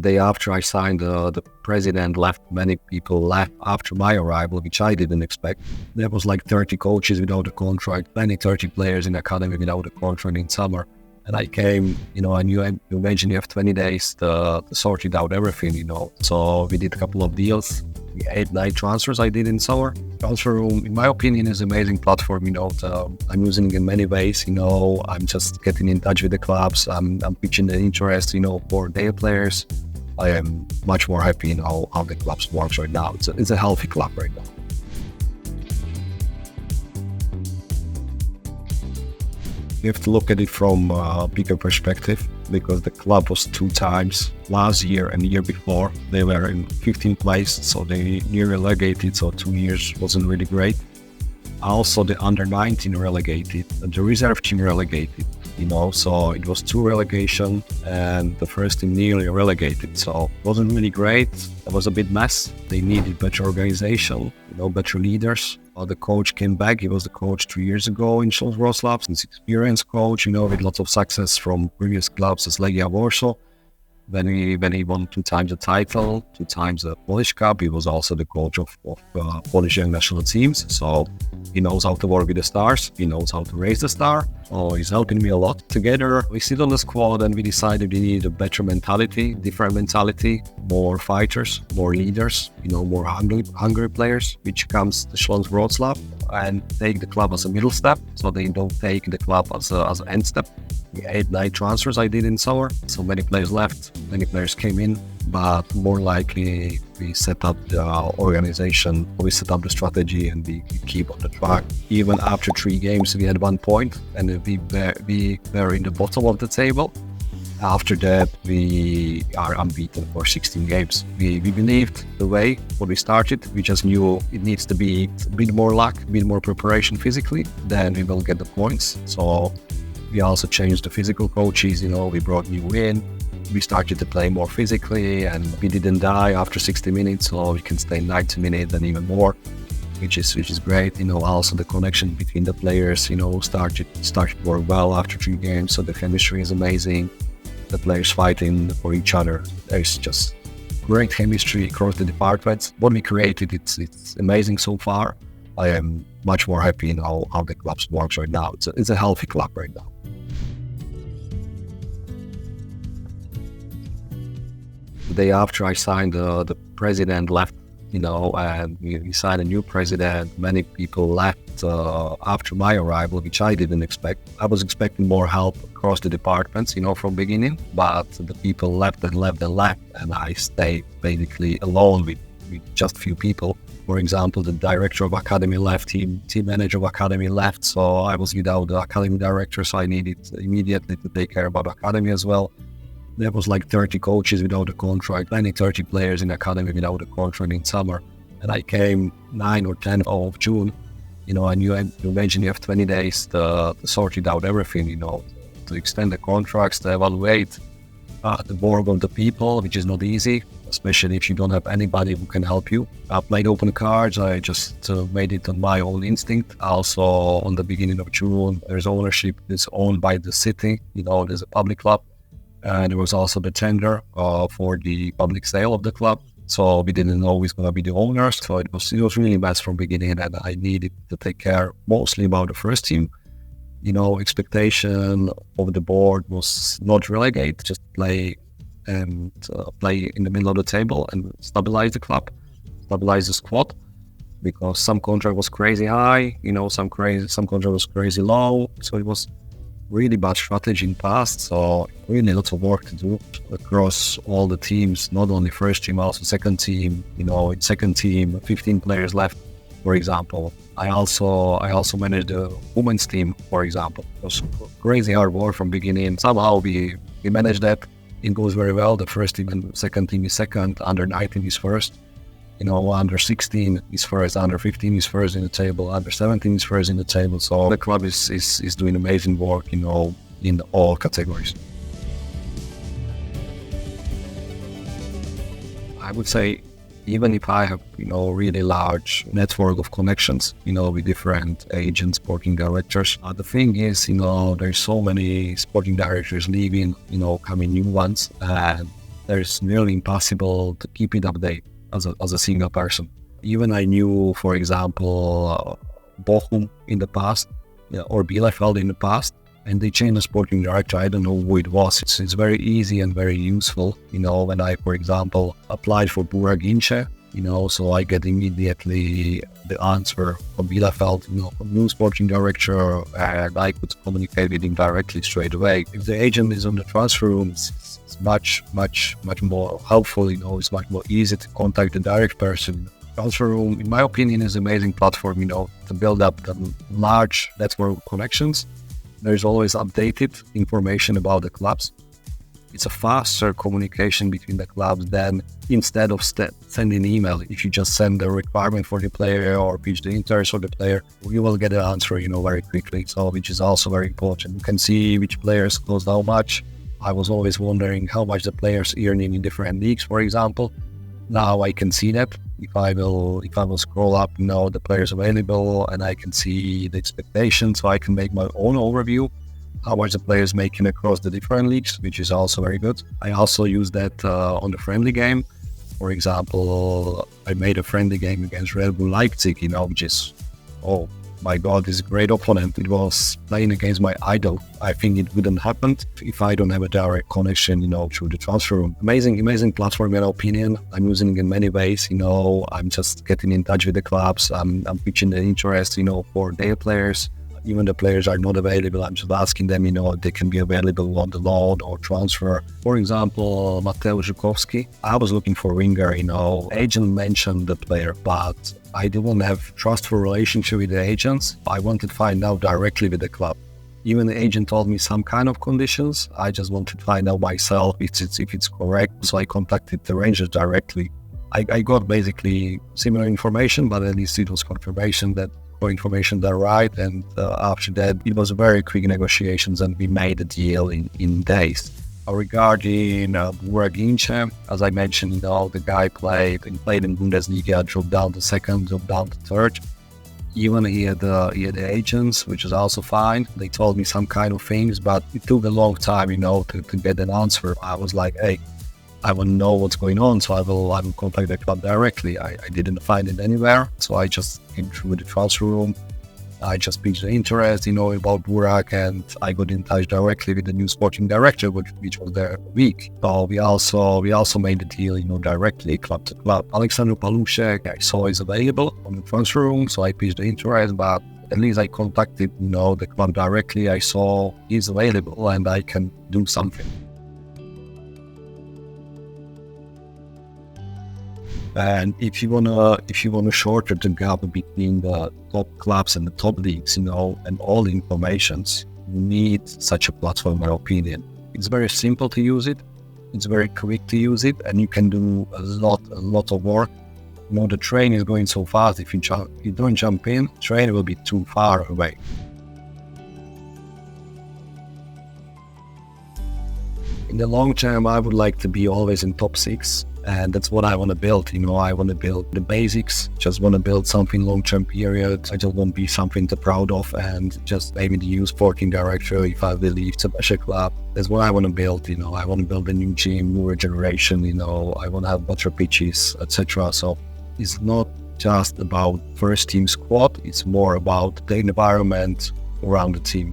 day after I signed, the president left. Many people left after my arrival, which I didn't expect. There was like 30 coaches without a contract, 30 players in academy without a contract in summer. And I came, and you imagine you have 20 days to sort it out everything, So we did a couple of deals. 8-9 transfers I did in summer. TransferRoom, in my opinion, is an amazing platform. I'm using it in many ways. I'm just getting in touch with the clubs. I'm pitching the interest, for their players. I am much more happy, how the clubs works right now. It's a healthy club right now. You have to look at it from a bigger perspective, because the club was 2 times last year and the year before. They were in 15th place, so they nearly relegated, so 2 years wasn't really great. Also, the under-19 relegated, the reserve team relegated, so it was 2 relegation and the first team nearly relegated, so it wasn't really great. It was a bit mess. They needed better organization, better leaders. The coach came back. He was the coach 2 years ago in Śląsk Wrocław. He's an experienced coach, with lots of success from previous clubs as Legia Warsaw. When he won 2 times the title, 2 times the Polish Cup, he was also the coach of Polish young national teams. So he knows how to work with the stars. He knows how to raise the star. So he's helping me a lot. Together, we sit on the squad and we decided we need a better mentality, different mentality, more fighters, more leaders, more hungry players, which comes to Śląsk Wrocław and take the club as a middle step. So they don't take the club as an end step. 8-9 transfers I did in summer, so many players left, many players came in, but more likely we set up the organization, we set up the strategy, and we keep on the track. Even after 3 games we had 1 point and we were in the bottom of the table. After that we are unbeaten for 16 games. We believed the way what we started. We just knew it needs to be a bit more luck, a bit more preparation physically, then we will get the points. So we also changed the physical coaches, we brought new in. We started to play more physically and we didn't die after 60 minutes, so we can stay 90 minutes and even more, which is great. Also the connection between the players, started to work well after 3 games, so the chemistry is amazing. The players fighting for each other. There's just great chemistry across the departments. What we created, it's amazing so far. I am much more happy in how the clubs works right now. It's a healthy club right now. The day after I signed, the president left, and we signed a new president. Many people left after my arrival, which I didn't expect. I was expecting more help across the departments, from beginning, but the people left, and I stayed basically alone with just few people. For example, the director of academy left, team manager of academy left, so I was without the academy director, so I needed immediately to take care about academy as well. There was like 30 coaches without a contract, 30 players in academy without a contract in summer. And I came 9 or 10 of June, and you imagine you have 20 days to sort it out everything, to extend the contracts, to evaluate the work of the people, which is not easy, especially if you don't have anybody who can help you. I played open cards. I just made it on my own instinct. Also, on the beginning of June, there's ownership. It's owned by the city. There's a public club. And there was also the tender for the public sale of the club. So we didn't know who was going to be the owners. So it was really bad from beginning, and I needed to take care mostly about the first team. Expectation of the board was not relegate, just play and play in the middle of the table and stabilize the club, stabilize the squad, because some contract was crazy high, some contract was crazy low. So it was really bad strategy in past, so really lots of work to do across all the teams, not only first team, also second team. In second team, 15 players left, for example. I also managed the women's team, for example. It was crazy hard work from beginning. Somehow we managed that. It goes very well. The first team and second team is second, under 19 is first. Under 16 is first, under 15 is first in the table, under 17 is first in the table. So the club is doing amazing work, in all categories. I would say, even if I have, really large network of connections, with different agents, sporting directors, the thing is, there's so many sporting directors leaving, coming new ones, and there's nearly impossible to keep it updated as a single person. Even I knew, for example, Bochum in the past, or Bielefeld in the past, and they changed the sporting director. I don't know who it was. It's very easy and very useful. When I, for example, applied for Burak Ince, so I get immediately the answer from Bielefeld, from new sporting director, and I could communicate with him directly straight away. If the agent is on the transfer room, it's much more helpful. It's much more easy to contact the direct person. TransferRoom, in my opinion, is an amazing platform, to build up the large network connections. There's always updated information about the clubs. It's a faster communication between the clubs than instead of sending email. If you just send a requirement for the player or pitch the interest for the player, you will get an answer, very quickly. So, which is also very important. You can see which players closed how much. I was always wondering how much the players earning in different leagues, for example. Now I can see that. If I will scroll up, the players available, and I can see the expectations, so I can make my own overview, how much the players making across the different leagues, which is also very good. I also use that on the friendly game. For example, I made a friendly game against Red Bull Leipzig, which is, oh my God, this is a great opponent. It was playing against my idol. I think it wouldn't happen if I don't have a direct connection, through the transfer room. Amazing platform, in my opinion. I'm using it in many ways. I'm just getting in touch with the clubs. I'm pitching the interest, for their players. Even the players are not available, I'm just asking them, they can be available on the loan or transfer. For example, Mateusz Żukowski, I was looking for winger, agent mentioned the player, but I didn't have trustful relationship with the agents. I wanted to find out directly with the club. Even the agent told me some kind of conditions. I just wanted to find out myself if it's correct. So I contacted the Rangers directly. I got basically similar information, but at least it was confirmation that information that right, and after that it was very quick negotiations and we made a deal in days. Regarding Burak Ince, as I mentioned, the guy played in Bundesliga, dropped down to second, dropped down to third. Even he had the agents, which is also fine. They told me some kind of things, but it took a long time, to get an answer. I was like, hey, I want to know what's going on, so I will contact the club directly. I didn't find it anywhere, so I just came through the transfer room. I just picked the interest, about Burak, and I got in touch directly with the new sporting director, which was there a week. So we also made the deal, directly club to club. Alexander Palushek, I saw is available on the transfer room, so I pitched the interest, but at least I contacted, the club directly. I saw he's available and I can do something. And if you wanna shorten the gap between the top clubs and the top leagues, and all the informations, you need such a platform, in my opinion. It's very simple to use it, it's very quick to use it, and you can do a lot of work. The train is going so fast. If you don't jump in, the train will be too far away. In the long term, I would like to be always in top 6. And that's what I want to build. I want to build the basics, just want to build something long-term period. I just want to be something to proud of, and just maybe the new sporting director if I will leave to a club. That's what I want to build. I want to build a new gym, newer generation. I want to have better pitches, etc. So it's not just about first team squad. It's more about the environment around the team.